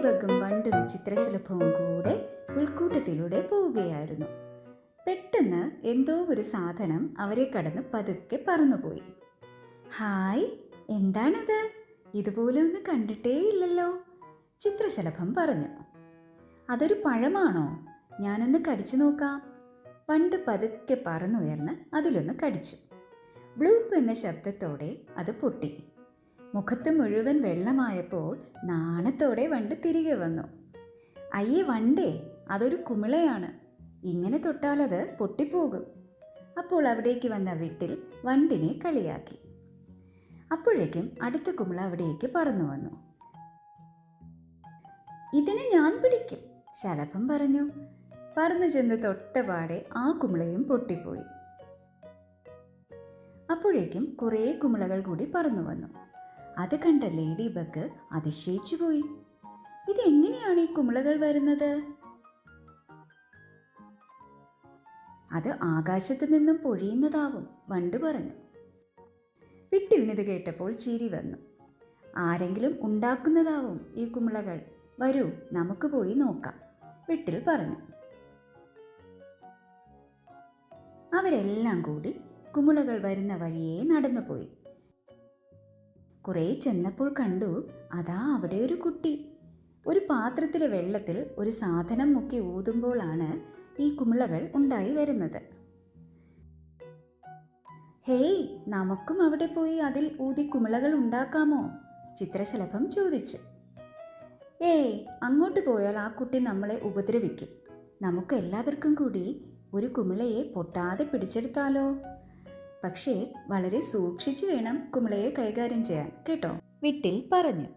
ബഗും വണ്ടും ചിത്രശലഭവും കൂടെ പുൽക്കൂട്ടത്തിലൂടെ പോവുകയായിരുന്നു. പെട്ടെന്ന് എന്തോ ഒരു സാധനം അവരെ കടന്ന് പതുക്കെ പറന്നുപോയി. ഹായ്, എന്താണത്? ഇതുപോലെ ഒന്ന് കണ്ടിട്ടേ ഇല്ലല്ലോ, ചിത്രശലഭം പറഞ്ഞു. അതൊരു പഴമാണോ? ഞാനൊന്ന് കടിച്ചു നോക്കാം. വണ്ട് പതുക്കെ പറന്നുയർന്ന് അതിലൊന്ന് കടിച്ചു. ബ്ലൂപ്പ് എന്ന ശബ്ദത്തോടെ അത് പൊട്ടി. മുഖത്ത് മുഴുവൻ വെള്ളമായപ്പോൾ നാണത്തോടെ വണ്ട് തിരികെ വന്നു. അയ്യേ വണ്ടേ, അതൊരു കുമിളയാണ്. ഇങ്ങനെ തൊട്ടാലത് പൊട്ടിപ്പോകും. അപ്പോൾ അവിടേക്ക് വന്ന വിട്ടിൽ വണ്ടിനെ കളിയാക്കി. അപ്പോഴേക്കും അടുത്ത കുമിള അവിടേക്ക് പറന്നു വന്നു. ഇതിനെ ഞാൻ പിടിക്കും, ശലഭം പറഞ്ഞു. പറന്നു ചെന്ന് തൊട്ടപാടെ ആ കുമിളയും പൊട്ടിപ്പോയി. അപ്പോഴേക്കും കുറേ കുമിളകൾ കൂടി പറന്നു വന്നു. അത് കണ്ട ലേഡി ബഗ് അതിശയിച്ചു പോയി. ഇതെങ്ങനെയാണ് ഈ കുമിളകൾ വരുന്നത്? അത് ആകാശത്ത് നിന്നും പൊഴിയുന്നതാവും, വണ്ട് പറഞ്ഞു. വിട്ടിലിനിത് കേട്ടപ്പോൾ ചിരി വന്നു. ആരെങ്കിലും ഉണ്ടാക്കുന്നതാവും ഈ കുമിളകൾ. വരൂ, നമുക്ക് പോയി നോക്കാം, വിട്ടിൽ പറഞ്ഞു. അവരെല്ലാം കൂടി കുമിളകൾ വരുന്ന വഴിയേ നടന്നുപോയി. കുറേ ചെന്നപ്പോൾ കണ്ടു, അതാ അവിടെ ഒരു കുട്ടി ഒരു പാത്രത്തിലെ വെള്ളത്തിൽ ഒരു സാധനം മുക്കി ഊതുമ്പോഴാണ് ഈ കുമിളകൾ ഉണ്ടായി വരുന്നത്. ഹേയ്, നമുക്കും അവിടെ പോയി അതിൽ ഊതി കുമിളകൾ ഉണ്ടാക്കാമോ? ചിത്രശലഭം ചോദിച്ചു. ഏയ്, അങ്ങോട്ട് പോയാൽ ആ കുട്ടി നമ്മളെ ഉപദ്രവിക്കും. നമുക്ക് എല്ലാവർക്കും കൂടി ഒരു കുമിളയെ പൊട്ടാതെ പിടിച്ചെടുത്താലോ? പക്ഷേ വളരെ സൂക്ഷിച്ചു വേണം കുമിളയെ കൈകാര്യം ചെയ്യാൻ, കേട്ടോ, വിട്ടിൽ പറഞ്ഞു.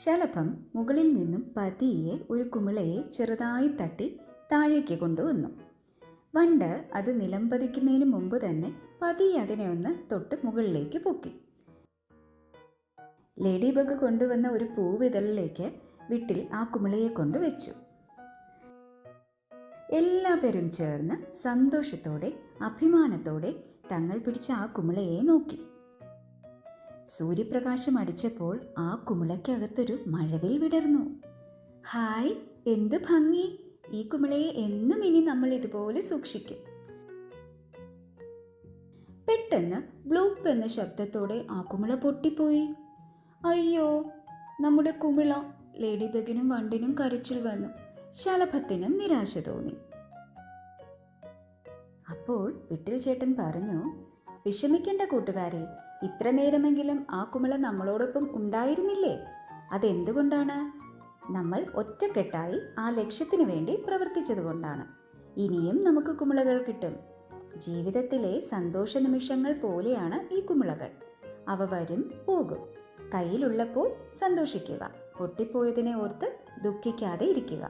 ശലഭം മുകളിൽ നിന്നും പതിയെ ഒരു കുമിളയെ ചെറുതായി തട്ടി താഴേക്ക് കൊണ്ടുവന്നു. വണ്ട് അത് നിലംപതിക്കുന്നതിന് മുമ്പ് തന്നെ പതിയെ അതിനെ ഒന്ന് തൊട്ട് മുകളിലേക്ക് പൊക്കി. ലേഡി ബഗ് കൊണ്ടുവന്ന ഒരു പൂവിതളിലേക്ക് വിട്ടിൽ ആ കുമിളയെ കൊണ്ടുവച്ചു. എല്ലാവരും ചേർന്ന് സന്തോഷത്തോടെ അഭിമാനത്തോടെ തങ്ങൾ പിടിച്ച ആ കുമിളയെ നോക്കി. സൂര്യപ്രകാശം അടിച്ചപ്പോൾ ആ കുമിളയ്ക്കകത്തൊരു മഴവിൽ വിടർന്നു. ഹായ്, എന്ത് ഭംഗി! ഈ കുമിളയെ എന്നും ഇനി നമ്മൾ ഇതുപോലെ സൂക്ഷിക്കും. പെട്ടെന്ന് ബ്ലൂപ്പ് എന്ന ശബ്ദത്തോടെ ആ കുമിള പൊട്ടിപ്പോയി. അയ്യോ, നമ്മുടെ കുമിള! ലേഡി ബഗിനും വണ്ടിനും കരച്ചിൽ വന്നു. ശലഭത്തിനും നിരാശ തോന്നി. അപ്പോൾ വിട്ടിൽ ചേട്ടൻ പറഞ്ഞു, വിഷമിക്കേണ്ട കൂട്ടുകാരെ, ഇത്ര നേരമെങ്കിലും ആ കുമിള നമ്മളോടൊപ്പം ഉണ്ടായിരുന്നില്ലേ? അതെന്തുകൊണ്ടാണ്? നമ്മൾ ഒറ്റക്കെട്ടായി ആ ലക്ഷ്യത്തിനു വേണ്ടി പ്രവർത്തിച്ചതുകൊണ്ടാണ്. ഇനിയും നമുക്ക് കുമിളകൾ കിട്ടും. ജീവിതത്തിലെ സന്തോഷ നിമിഷങ്ങൾ പോലെയാണ് ഈ കുമിളകൾ. അവ വരും പോകും. കയ്യിലുള്ളപ്പോൾ സന്തോഷിക്കുക, പൊട്ടിപ്പോയതിനെ ഓർത്ത് ദുഃഖിക്കാതെ ഇരിക്കുക.